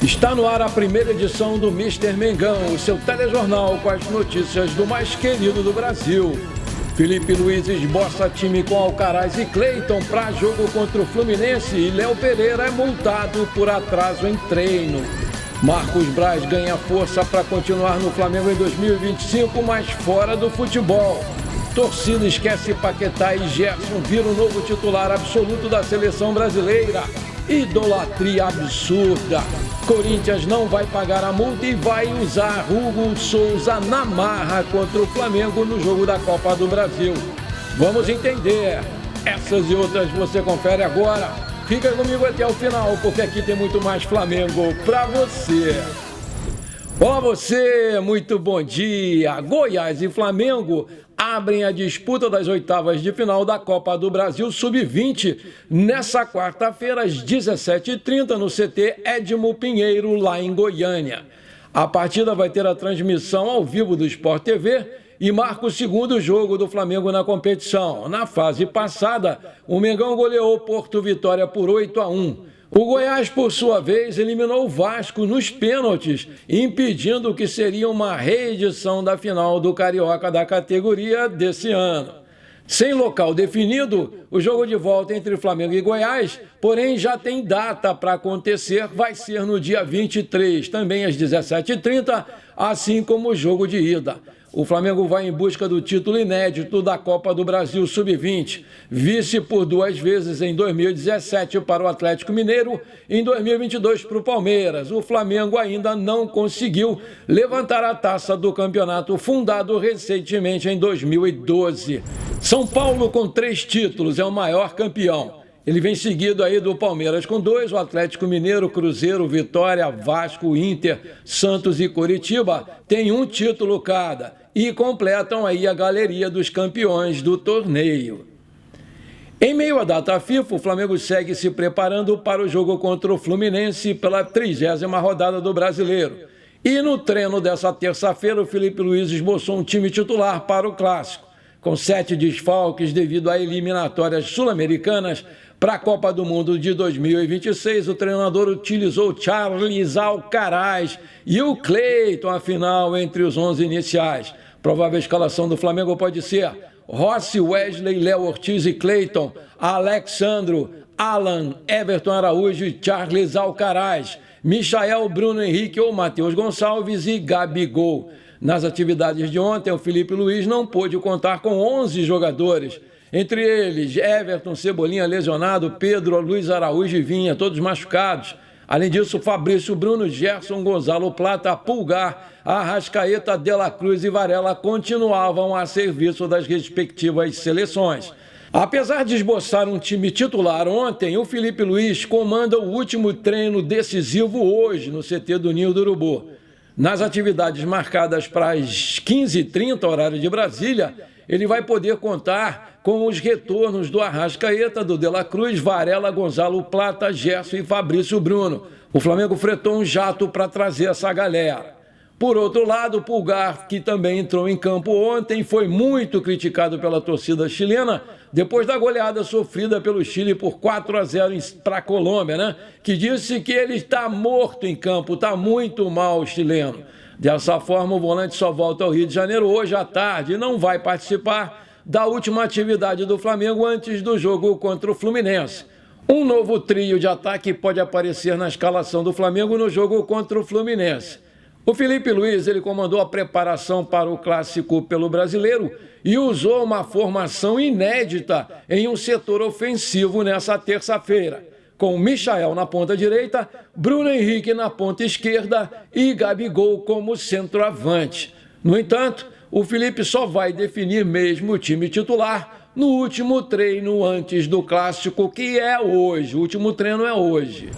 Está no ar a primeira edição do Mister Mengão, o seu telejornal com as notícias do mais querido do Brasil. Felipe Luiz esboça time com Alcaraz e Cleiton para jogo contra o Fluminense e Léo Pereira é multado por atraso em treino. Marcos Braz ganha força para continuar no Flamengo em 2025, mas fora do futebol. Torcida esquece Paquetá e Gerson viram o novo titular absoluto da seleção brasileira. Idolatria absurda. Corinthians não vai pagar a multa e vai usar Hugo Souza na marra contra o Flamengo no jogo da Copa do Brasil. Vamos entender. Essas e outras você confere agora. Fica comigo até o final, porque aqui tem muito mais Flamengo pra você. Olá você, muito bom dia. Goiás e Flamengo abrem a disputa das oitavas de final da Copa do Brasil Sub-20 nessa quarta-feira às 17h30 no CT Edmo Pinheiro, lá em Goiânia. A partida vai ter a transmissão ao vivo do Sport TV e marca o segundo jogo do Flamengo na competição. Na fase passada, o Mengão goleou Porto Vitória por 8-1. O Goiás, por sua vez, eliminou o Vasco nos pênaltis, impedindo o que seria uma reedição da final do Carioca da categoria desse ano. Sem local definido, o jogo de volta entre Flamengo e Goiás, porém já tem data para acontecer, vai ser no dia 23, também às 17h30, assim como o jogo de ida. O Flamengo vai em busca do título inédito da Copa do Brasil Sub-20, vice por 2 vezes em 2017 para o Atlético Mineiro e em 2022 para o Palmeiras. O Flamengo ainda não conseguiu levantar a taça do campeonato fundado recentemente em 2012. São Paulo, com 3 títulos, é o maior campeão. Ele vem seguido aí do Palmeiras com 2, o Atlético Mineiro, Cruzeiro, Vitória, Vasco, Inter, Santos e Coritiba tem 1 título cada e completam aí a galeria dos campeões do torneio. Em meio à data FIFA, o Flamengo segue se preparando para o jogo contra o Fluminense pela 30ª rodada do Brasileiro. E no treino dessa terça-feira, o Felipe Luiz esboçou um time titular para o Clássico, com 7 desfalques devido a eliminatórias sul-americanas. Para a Copa do Mundo de 2026, o treinador utilizou Charles Alcaraz e o Cleiton, afinal, entre os 11 iniciais. Provável escalação do Flamengo pode ser Rossi, Wesley, Léo Ortiz e Cleiton, Alexandro, Alan, Everton Araújo e Charles Alcaraz, Michael, Bruno Henrique ou Matheus Gonçalves e Gabigol. Nas atividades de ontem, o Felipe Luiz não pôde contar com 11 jogadores. Entre eles, Everton, Cebolinha lesionado, Pedro, Luiz Araújo e Vinha, todos machucados. Além disso, Fabrício, Bruno, Gerson, Gonzalo Plata, Pulgar, Arrascaeta, De La Cruz e Varela continuavam a serviço das respectivas seleções. Apesar de esboçar um time titular ontem, o Felipe Luiz comanda o último treino decisivo hoje no CT do Ninho do Urubu. Nas atividades marcadas para as 15h30, horário de Brasília, ele vai poder contar com os retornos do Arrascaeta, do De La Cruz, Varela, Gonzalo Plata, Gerson e Fabrício Bruno. O Flamengo fretou um jato para trazer essa galera. Por outro lado, o Pulgar, que também entrou em campo ontem, foi muito criticado pela torcida chilena depois da goleada sofrida pelo Chile por 4-0 para a Colômbia, que disse que ele está morto em campo, está muito mal o chileno. Dessa forma, o volante só volta ao Rio de Janeiro hoje à tarde e não vai participar da última atividade do Flamengo antes do jogo contra o Fluminense. Um novo trio de ataque pode aparecer na escalação do Flamengo no jogo contra o Fluminense. O Felipe Luiz ele comandou a preparação para o Clássico pelo Brasileiro e usou uma formação inédita em um setor ofensivo nessa terça-feira, com Michael na ponta direita, Bruno Henrique na ponta esquerda e Gabigol como centroavante. No entanto, o Felipe só vai definir mesmo o time titular no último treino antes do Clássico, que é hoje. O último treino é hoje.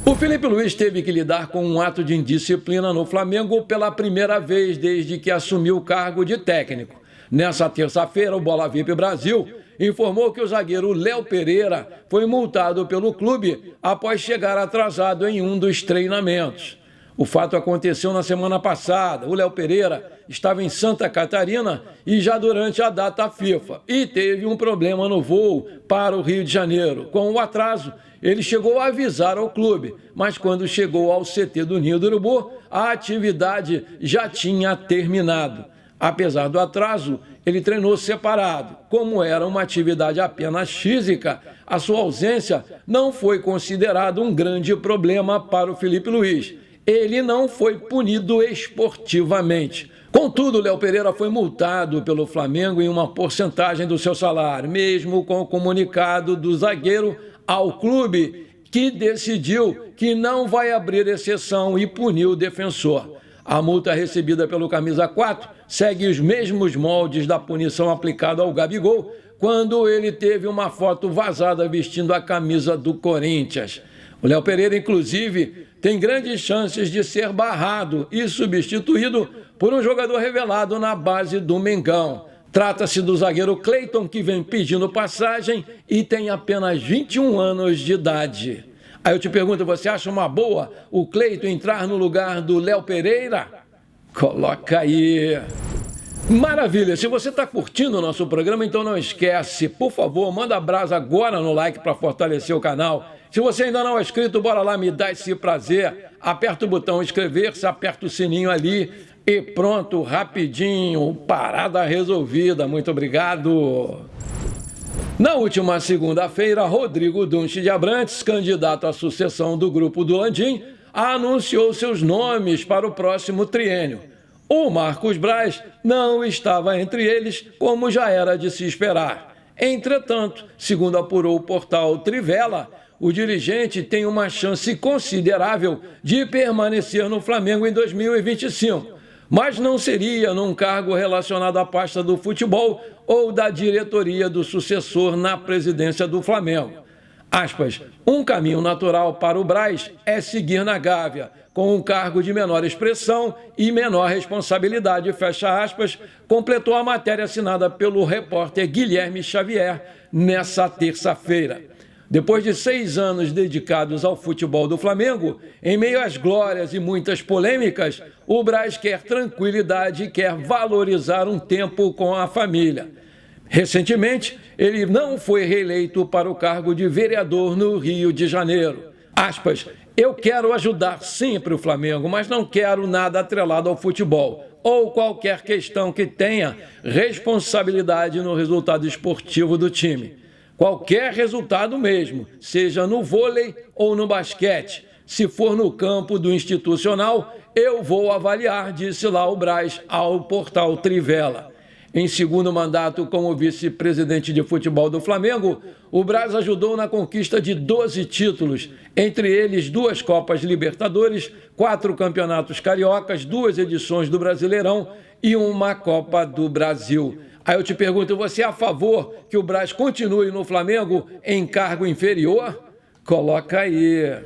O Felipe Luiz teve que lidar com um ato de indisciplina no Flamengo pela primeira vez desde que assumiu o cargo de técnico. Nessa terça-feira, o Bola VIP Brasil informou que o zagueiro Léo Pereira foi multado pelo clube após chegar atrasado em um dos treinamentos. O fato aconteceu na semana passada. O Léo Pereira estava em Santa Catarina e já durante a data FIFA e teve um problema no voo para o Rio de Janeiro. Com o atraso, ele chegou a avisar ao clube, mas quando chegou ao CT do Ninho do Urubu, a atividade já tinha terminado. Apesar do atraso, ele treinou separado. Como era uma atividade apenas física, a sua ausência não foi considerada um grande problema para o Filipe Luiz. Ele não foi punido esportivamente. Contudo, Léo Pereira foi multado pelo Flamengo em uma porcentagem do seu salário, mesmo com o comunicado do zagueiro ao clube, que decidiu que não vai abrir exceção e puniu o defensor. A multa recebida pelo camisa 4 segue os mesmos moldes da punição aplicada ao Gabigol, quando ele teve uma foto vazada vestindo a camisa do Corinthians. O Léo Pereira, inclusive, tem grandes chances de ser barrado e substituído por um jogador revelado na base do Mengão. Trata-se do zagueiro Cleiton, que vem pedindo passagem e tem apenas 21 anos de idade. Aí eu te pergunto, você acha uma boa o Cleiton entrar no lugar do Léo Pereira? Coloca aí. Maravilha, se você está curtindo o nosso programa, então não esquece, por favor, manda brasa agora no like para fortalecer o canal. Se você ainda não é inscrito, bora lá, me dá esse prazer. Aperta o botão inscrever-se, aperta o sininho ali e pronto, rapidinho, parada resolvida. Muito obrigado. Na última segunda-feira, Rodrigo Dunche de Abrantes, candidato à sucessão do grupo do Landim, anunciou seus nomes para o próximo triênio. O Marcos Braz não estava entre eles, como já era de se esperar. Entretanto, segundo apurou o portal Trivela, o dirigente tem uma chance considerável de permanecer no Flamengo em 2025, mas não seria num cargo relacionado à pasta do futebol ou da diretoria do sucessor na presidência do Flamengo. Aspas, um caminho natural para o Braz é seguir na Gávea, com um cargo de menor expressão e menor responsabilidade, fecha aspas, completou a matéria assinada pelo repórter Guilherme Xavier nessa terça-feira. Depois de 6 anos dedicados ao futebol do Flamengo, em meio às glórias e muitas polêmicas, o Braz quer tranquilidade e quer valorizar um tempo com a família. Recentemente, ele não foi reeleito para o cargo de vereador no Rio de Janeiro. Aspas, eu quero ajudar sempre o Flamengo, mas não quero nada atrelado ao futebol ou qualquer questão que tenha responsabilidade no resultado esportivo do time. Qualquer resultado mesmo, seja no vôlei ou no basquete. Se for no campo do institucional, eu vou avaliar, disse lá o Braz ao portal Trivela. Em segundo mandato como vice-presidente de futebol do Flamengo, o Braz ajudou na conquista de 12 títulos, entre eles 2 Copas Libertadores, 4 Campeonatos Cariocas, 2 edições do Brasileirão e uma Copa do Brasil. Aí eu te pergunto, você é a favor que o Braz continue no Flamengo em cargo inferior? Coloca aí.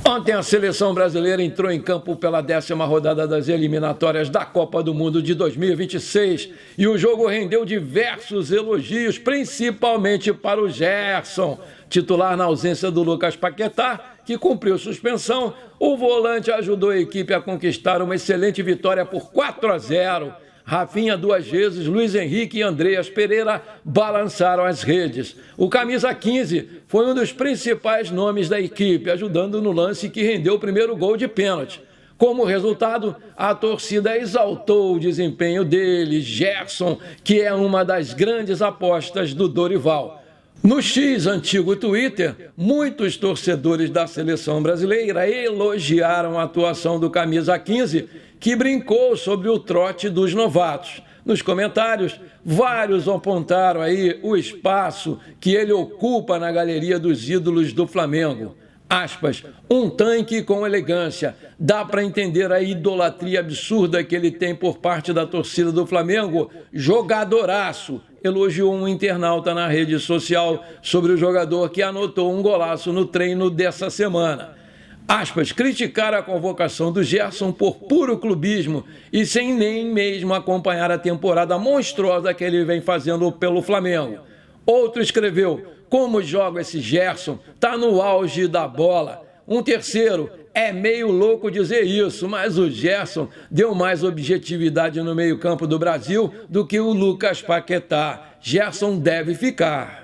Ontem a seleção brasileira entrou em campo pela 10ª rodada das eliminatórias da Copa do Mundo de 2026 e o jogo rendeu diversos elogios, principalmente para o Gerson, titular na ausência do Lucas Paquetá, que cumpriu suspensão. O volante ajudou a equipe a conquistar uma excelente vitória por 4-0. Rafinha 2 vezes, Luiz Henrique e Andreas Pereira balançaram as redes. O camisa 15 foi um dos principais nomes da equipe, ajudando no lance que rendeu o primeiro gol de pênalti. Como resultado, a torcida exaltou o desempenho dele, Gerson, que é uma das grandes apostas do Dorival. No X, antigo Twitter, muitos torcedores da seleção brasileira elogiaram a atuação do camisa 15, que brincou sobre o trote dos novatos. Nos comentários, vários apontaram aí o espaço que ele ocupa na galeria dos ídolos do Flamengo. Aspas, um tanque com elegância. Dá para entender a idolatria absurda que ele tem por parte da torcida do Flamengo. Jogadoraço, elogiou um internauta na rede social sobre o jogador que anotou um golaço no treino dessa semana. Aspas, criticar a convocação do Gerson por puro clubismo e sem nem mesmo acompanhar a temporada monstruosa que ele vem fazendo pelo Flamengo. Outro escreveu, como joga esse Gerson, tá no auge da bola. Um terceiro, é meio louco dizer isso, mas o Gerson deu mais objetividade no meio-campo do Brasil do que o Lucas Paquetá. Gerson deve ficar.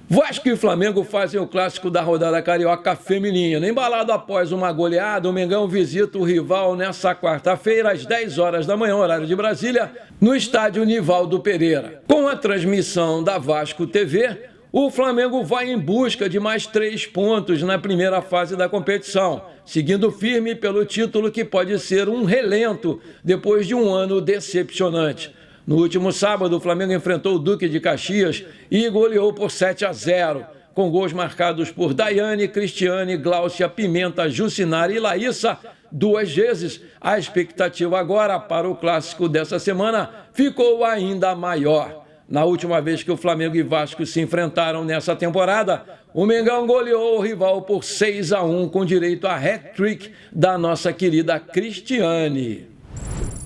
Vasco e Flamengo fazem o clássico da rodada carioca feminina. Embalado após uma goleada, o Mengão visita o rival nesta quarta-feira, às 10 horas da manhã, horário de Brasília, no estádio Nivaldo Pereira. Com a transmissão da Vasco TV, o Flamengo vai em busca de mais 3 pontos na primeira fase da competição, seguindo firme pelo título que pode ser um relento depois de um ano decepcionante. No último sábado, o Flamengo enfrentou o Duque de Caxias e goleou por 7-0, com gols marcados por Daiane, Cristiane, Gláucia, Pimenta, Jucinara e Laíssa 2 vezes. A expectativa agora para o clássico dessa semana ficou ainda maior. Na última vez que o Flamengo e Vasco se enfrentaram nessa temporada, o Mengão goleou o rival por 6-1, com direito a hat-trick da nossa querida Cristiane.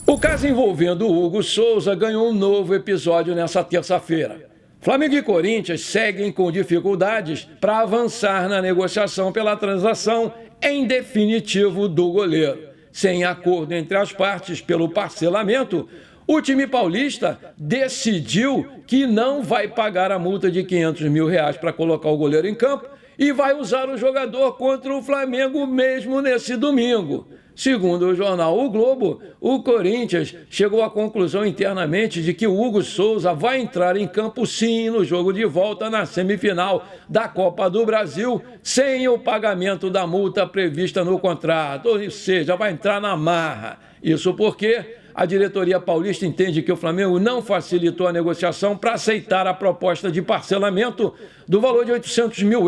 O caso envolvendo o Hugo Souza ganhou um novo episódio nessa terça-feira. Flamengo e Corinthians seguem com dificuldades para avançar na negociação pela transação em definitivo do goleiro. Sem acordo entre as partes pelo parcelamento, o time paulista decidiu que não vai pagar a multa de R$500 mil para colocar o goleiro em campo e vai usar o jogador contra o Flamengo mesmo nesse domingo. Segundo o jornal O Globo, o Corinthians chegou à conclusão internamente de que o Hugo Souza vai entrar em campo sim no jogo de volta na semifinal da Copa do Brasil, sem o pagamento da multa prevista no contrato, ou seja, vai entrar na marra. Isso porque a diretoria paulista entende que o Flamengo não facilitou a negociação para aceitar a proposta de parcelamento do valor de R$800 mil,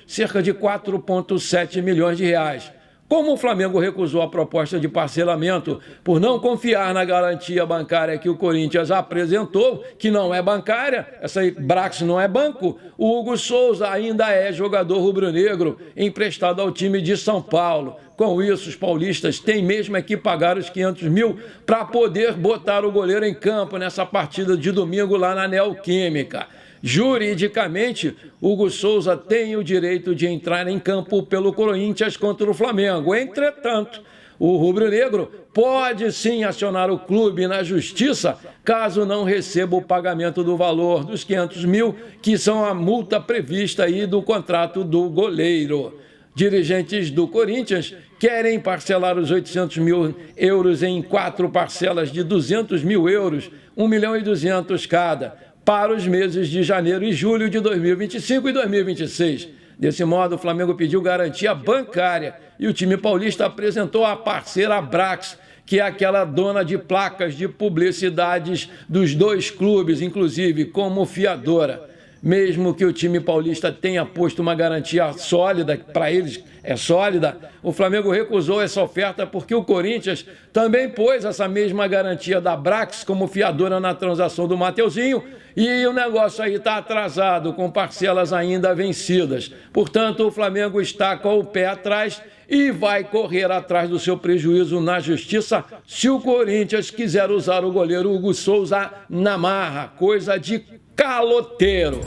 cerca de 4,7 milhões de reais. Como o Flamengo recusou a proposta de parcelamento por não confiar na garantia bancária que o Corinthians apresentou, que não é bancária, essa Brax não é banco, o Hugo Souza ainda é jogador rubro-negro emprestado ao time de São Paulo. Com isso, os paulistas têm mesmo que pagar os R$500 mil para poder botar o goleiro em campo nessa partida de domingo lá na Neoquímica. Juridicamente, Hugo Souza tem o direito de entrar em campo pelo Corinthians contra o Flamengo. Entretanto, o rubro-negro pode sim acionar o clube na justiça caso não receba o pagamento do valor dos R$500 mil, que são a multa prevista aí do contrato do goleiro. Dirigentes do Corinthians querem parcelar os R$800 mil em 4 parcelas de R$200 mil, R$1.200.000 cada, para os meses de janeiro e julho de 2025 e 2026. Desse modo, o Flamengo pediu garantia bancária e o time paulista apresentou a parceira Brax, que é aquela dona de placas de publicidades dos 2 clubes, inclusive como fiadora. Mesmo que o time paulista tenha posto uma garantia sólida, para eles é sólida, o Flamengo recusou essa oferta porque o Corinthians também pôs essa mesma garantia da Brax como fiadora na transação do Mateuzinho e o negócio aí está atrasado, com parcelas ainda vencidas. Portanto, o Flamengo está com o pé atrás e vai correr atrás do seu prejuízo na justiça se o Corinthians quiser usar o goleiro Hugo Souza na marra, coisa de caloteiro.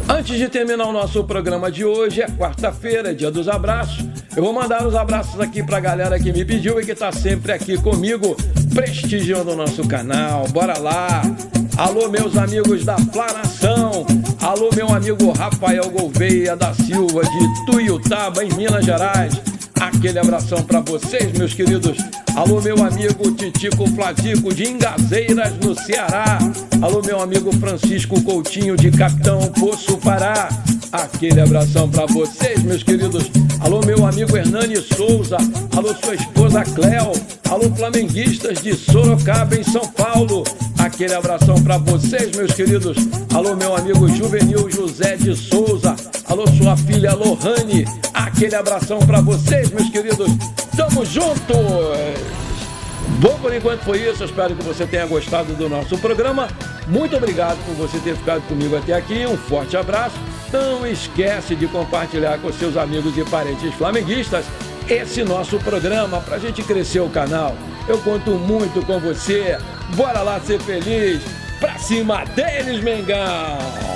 Antes de terminar o nosso programa de hoje, é quarta-feira, é dia dos abraços. Eu vou mandar uns abraços aqui pra galera que me pediu e que tá sempre aqui comigo, prestigiando o nosso canal. Bora lá! Alô, meus amigos da Flanação. Alô, meu amigo Rafael Gouveia da Silva, de Tuiutaba, em Minas Gerais. Aquele abração para vocês, meus queridos. Alô, meu amigo Titico Fladico, de Ingazeiras, no Ceará. Alô, meu amigo Francisco Coutinho, de Capitão Poço, Pará. Aquele abração para vocês, meus queridos. Alô, meu amigo Hernani Souza. Alô, sua esposa Cléo. Alô, flamenguistas de Sorocaba, em São Paulo. Aquele abração para vocês, meus queridos. Alô, meu amigo Juvenil José de Souza. Alô, sua filha Lohane. Aquele abração para vocês, meus queridos. Tamo juntos! Bom, por enquanto foi isso. Eu espero que você tenha gostado do nosso programa. Muito obrigado por você ter ficado comigo até aqui. Um forte abraço. Não esquece de compartilhar com seus amigos e parentes flamenguistas esse nosso programa para a gente crescer o canal. Eu conto muito com você. Bora lá ser feliz. Pra cima deles, Mengão!